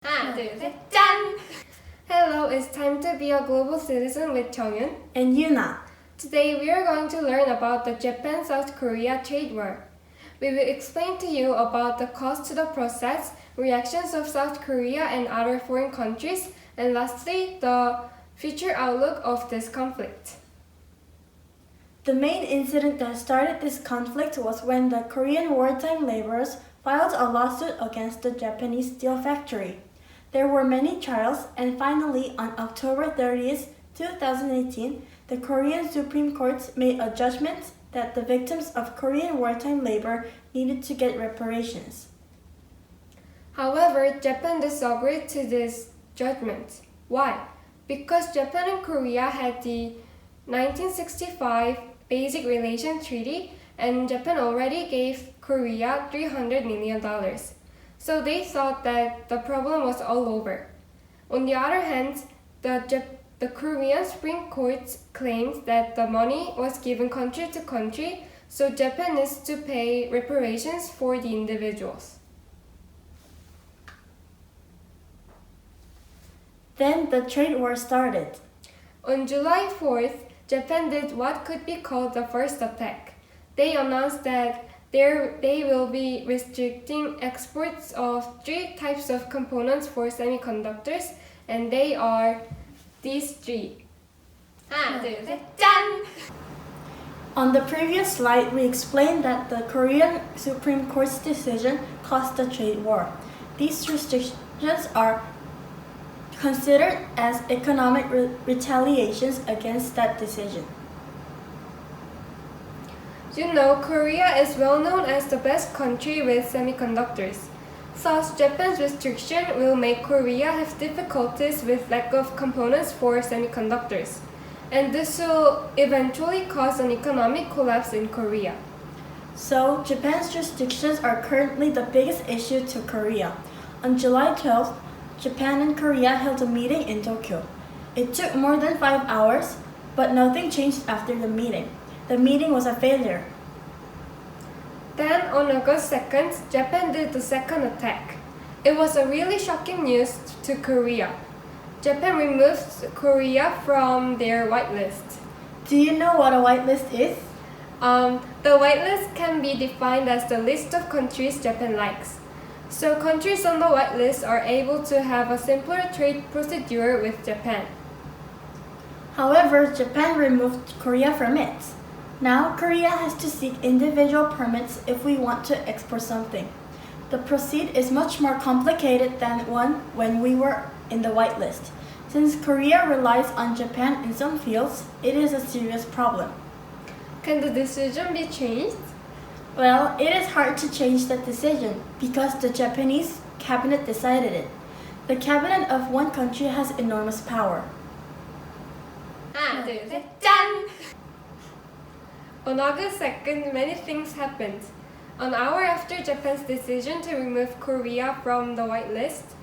하나, 둘, 셋, 짠! Hello, it's time to be a global citizen with Chongyun and Yuna. Today we are going to learn about the Japan-South Korea trade war. We will explain to you about the cost to the process, reactions of South Korea and other foreign countries, and lastly, the future outlook of this conflict. The main incident that started this conflict was when the Korean wartime laborers filed a lawsuit against the Japanese steel factory. There were many trials, and finally, on October 30th, 2018, the Korean Supreme Court made a judgment that the victims of Korean wartime labor needed to get reparations. However, Japan disagreed to this judgment. Why? Because Japan and Korea had the 1965 Basic Relations Treaty, and Japan already gave Korea $300 million. So they thought that the problem was all over. On the other hand, the Korean Supreme Court claimed that the money was given country to country, so Japan needs to pay reparations for the individuals. Then the trade war started. On July 4th, Japan did what could be called the first attack. They announced that they will be restricting exports of 3 types of components for semiconductors, and they are these 3. 하나, 둘, 셋, 짠! On the previous slide, we explained that the Korean Supreme Court's decision caused the trade war. These restrictions are considered as economic retaliations against that decision. You know, Korea is well known as the best country with semiconductors. Thus, Japan's restriction will make Korea have difficulties with lack of components for semiconductors. And this will eventually cause an economic collapse in Korea. So, Japan's restrictions are currently the biggest issue to Korea. On July 12th, Japan and Korea held a meeting in Tokyo. It took more than 5 hours, but nothing changed after the meeting. The meeting was a failure. Then, on August 2nd, Japan did the second attack. It was a really shocking news to Korea. Japan removed Korea from their whitelist. Do you know what a whitelist is? The whitelist can be defined as the list of countries Japan likes. So countries on the whitelist are able to have a simpler trade procedure with Japan. However, Japan removed Korea from it. Now, Korea has to seek individual permits if we want to export something. The procedure is much more complicated than when we were in the whitelist. Since Korea relies on Japan in some fields, it is a serious problem. Can the decision be changed? Well, it is hard to change that decision because the Japanese cabinet decided it. The cabinet of one country has enormous power. 하나, 둘, 셋, 짠! On August 2nd, many things happened. An hour after Japan's decision to remove Korea from the whitelist,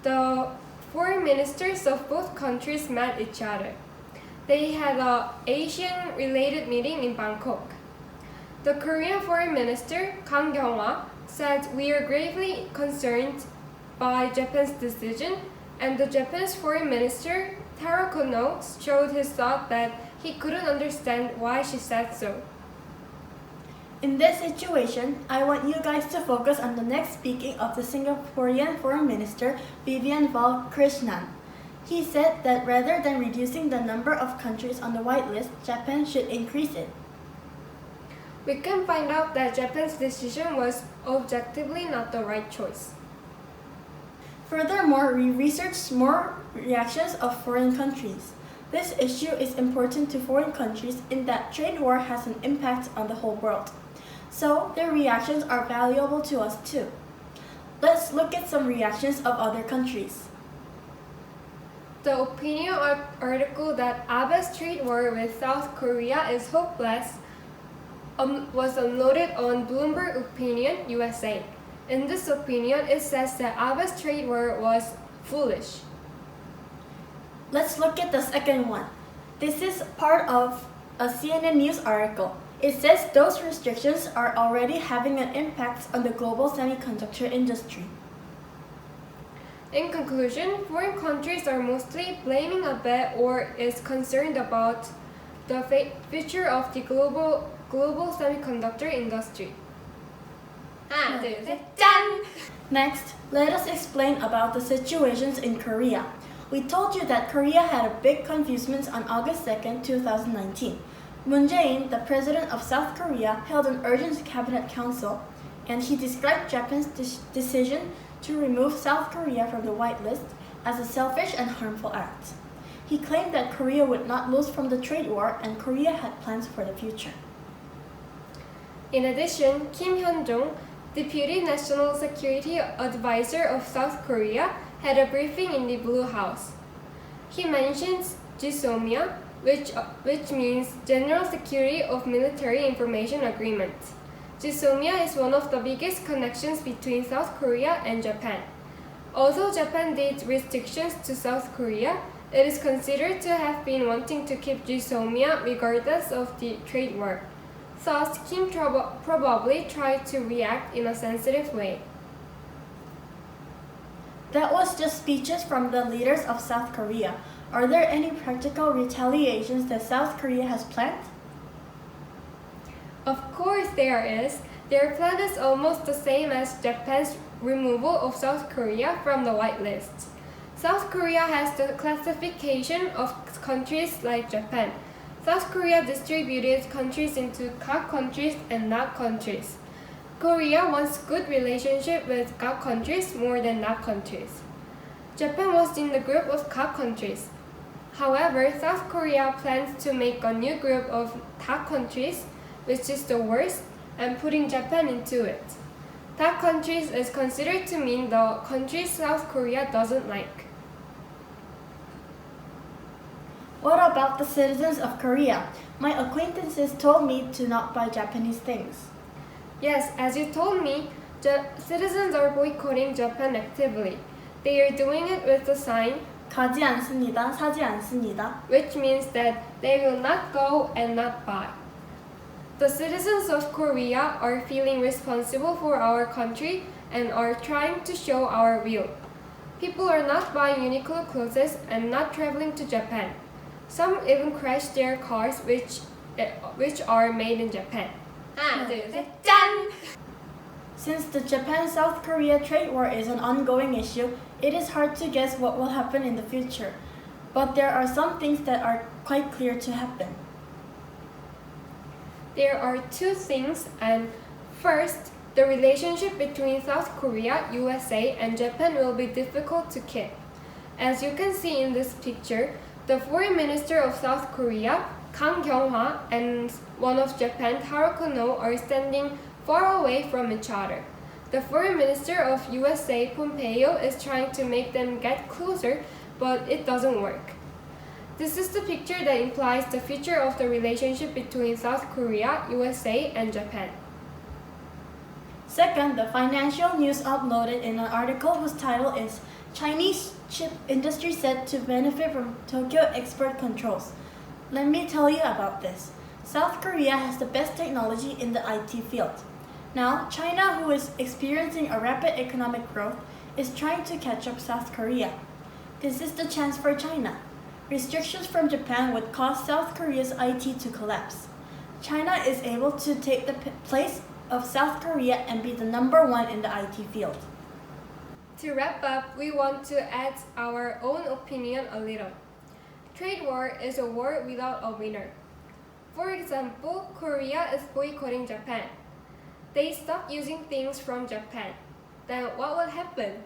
the foreign ministers of both countries met each other. They had an Asian-related meeting in Bangkok. The Korean Foreign Minister, Kang Kyung-hwa, said, "We are gravely concerned by Japan's decision," and the Japanese Foreign Minister, Taro Kono, showed his thought that he couldn't understand why she said so. In this situation, I want you guys to focus on the next speaking of the Singaporean Foreign Minister, Vivian Krishnan. He said that rather than reducing the number of countries on the whitelist, Japan should increase it. We can find out that Japan's decision was objectively not the right choice. Furthermore, we researched more reactions of foreign countries. This issue is important to foreign countries in that trade war has an impact on the whole world. So, their reactions are valuable to us too. Let's look at some reactions of other countries. The opinion article that Abe's trade war with South Korea is hopeless was uploaded on Bloomberg Opinion USA. In this opinion, it says that Abe's trade war was foolish. Let's look at the second one. This is part of a CNN News article. It says those restrictions are already having an impact on the global semiconductor industry. In conclusion, foreign countries are mostly blaming a bet or is concerned about the future of the global semiconductor industry. 하나, 둘, 셋, 짠! Next, let us explain about the situations in Korea. We told you that Korea had a big confusement on August 2nd, 2019. Moon Jae-in, the president of South Korea, held an urgent cabinet council, and he described Japan's decision to remove South Korea from the white list as a selfish and harmful act. He claimed that Korea would not lose from the trade war and Korea had plans for the future. In addition, Kim Hyun-jong, Deputy National Security Advisor of South Korea, had a briefing in the Blue House. He mentions GSOMIA, which means General Security of Military Information Agreement. GSOMIA is one of the biggest connections between South Korea and Japan. Although Japan did restrictions to South Korea, it is considered to have been wanting to keep GSOMIA regardless of the trade war. Thus, Kim probably tried to react in a sensitive way. That was just speeches from the leaders of South Korea. Are there any practical retaliations that South Korea has planned? Of course there is. Their plan is almost the same as Japan's removal of South Korea from the white list. South Korea has the classification of countries like Japan. South Korea distributed countries into GAC countries and NAC countries. Korea wants good relationship with GAC countries more than NAC countries. Japan was in the group of GAC countries. However, South Korea plans to make a new group of TAC countries, which is the worst, and putting Japan into it. TAC countries is considered to mean the countries South Korea doesn't like. What about the citizens of Korea? My acquaintances told me to not buy Japanese things. Yes, as you told me, citizens are boycotting Japan actively. They are doing it with the sign 가지 않습니다. 사지 않습니다. which means that they will not go and not buy. The citizens of Korea are feeling responsible for our country and are trying to show our will. People are not buying Uniqlo clothes and not traveling to Japan. Some even crash their cars which are made in Japan. 하나, 둘, 셋, 짠! Since the Japan-South Korea trade war is an ongoing issue, it is hard to guess what will happen in the future. But there are some things that are quite clear to happen. There are two things, and first, the relationship between South Korea, USA, and Japan will be difficult to keep. As you can see in this picture, the Foreign Minister of South Korea, Kang Kyung-hwa, and one of Japan, Taro Kono, are standing far away from each other. The Foreign Minister of USA, Pompeo, is trying to make them get closer, but it doesn't work. This is the picture that implies the future of the relationship between South Korea, USA, and Japan. Second, the financial news uploaded in an article whose title is Chinese Chip Industry Said to Benefit from Tokyo Export Controls. Let me tell you about this. South Korea has the best technology in the IT field. Now, China, who is experiencing a rapid economic growth, is trying to catch up South Korea. This is the chance for China. Restrictions from Japan would cause South Korea's IT to collapse. China is able to take the place of South Korea and be the number one in the IT field. To wrap up, we want to add our own opinion a little. Trade war is a war without a winner. For example, Korea is boycotting Japan. They stop using things from Japan. Then what will happen?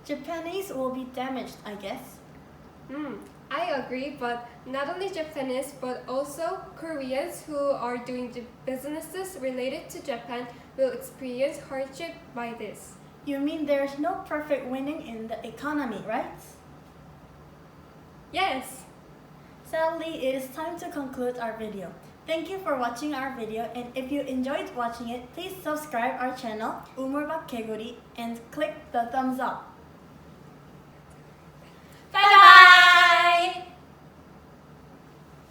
Japanese will be damaged, I guess. I agree, but not only Japanese, but also Koreans who are doing businesses related to Japan will experience hardship by this. You mean there's no perfect winning in the economy, right? Yes! Sadly, it is time to conclude our video. Thank you for watching our video, and if you enjoyed watching it, please subscribe our channel, Umurbak Keguri, and click the thumbs up.